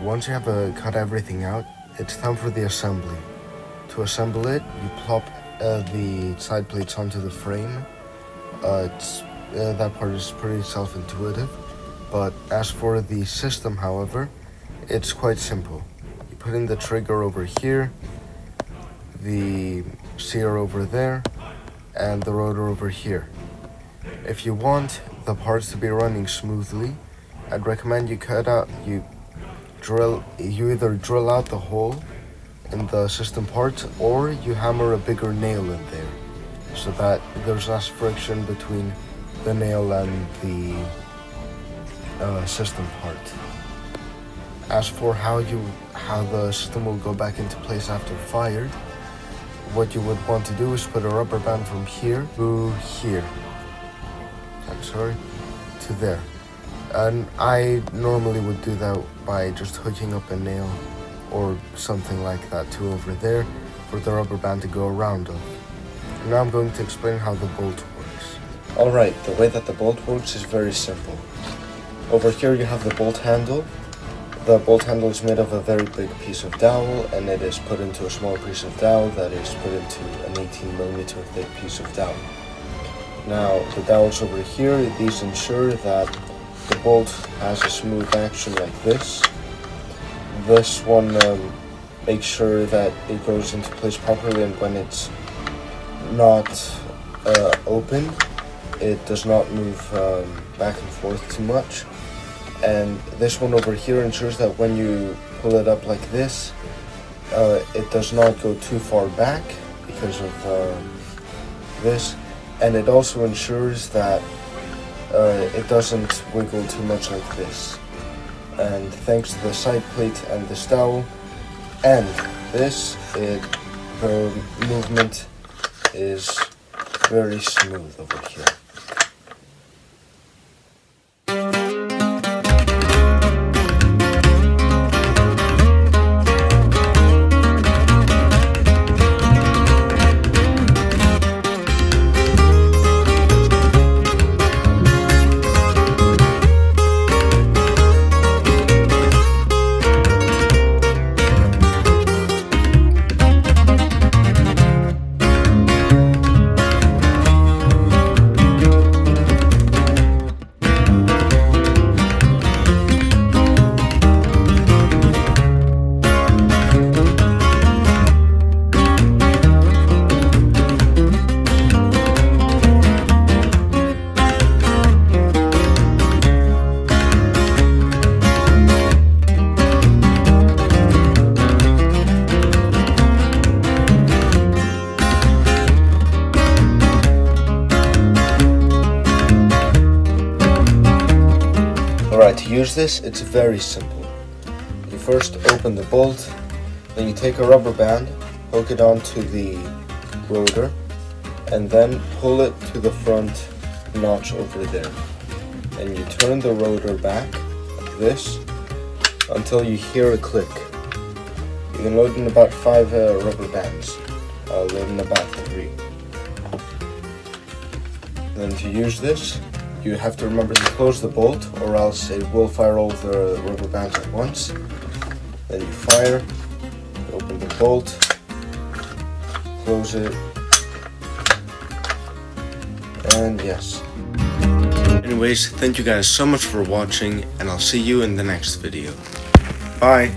once you have cut everything out, it's time for the assembly. To assemble it, you plop the side plates onto the frame. That part is pretty self-intuitive, but as for the system, however, it's quite simple. You put in the trigger over here, the sear over there, and the rotor over here. If you want the parts to be running smoothly, I'd recommend you either drill out the hole in the system parts, or you hammer a bigger nail in there so that there's less friction between the nail and the system part. As for how the system will go back into place after fired, what you would want to do is put a rubber band from here to here. To there. And I normally would do that by just hooking up a nail or something like that to over there for the rubber band to go around of. Now I'm going to explain how the bolt works. Alright, the way that the bolt works is very simple. Over here you have the bolt handle. The bolt handle is made of a very big piece of dowel, and it is put into a small piece of dowel that is put into an 18mm thick piece of dowel. Now, the dowels over here, these ensure that the bolt has a smooth action like this. This one makes sure that it goes into place properly, and when it's not open, it does not move back and forth too much. And this one over here ensures that when you pull it up like this, it does not go too far back because of this. And it also ensures that it doesn't wiggle too much like this. And thanks to the side plate and this dowel and this, the movement is very smooth over here. Alright, to use this, it's very simple. You first open the bolt, then you take a rubber band, hook it onto the rotor, and then pull it to the front notch over there. And you turn the rotor back, like this, until you hear a click. You can load in about 5 rubber bands. I'll load in about 3. Then to use this, you have to remember to close the bolt, or else it will fire all the rubber bands at once. Then you fire, you open the bolt, close it, and yes. Anyways, thank you guys so much for watching, and I'll see you in the next video. Bye!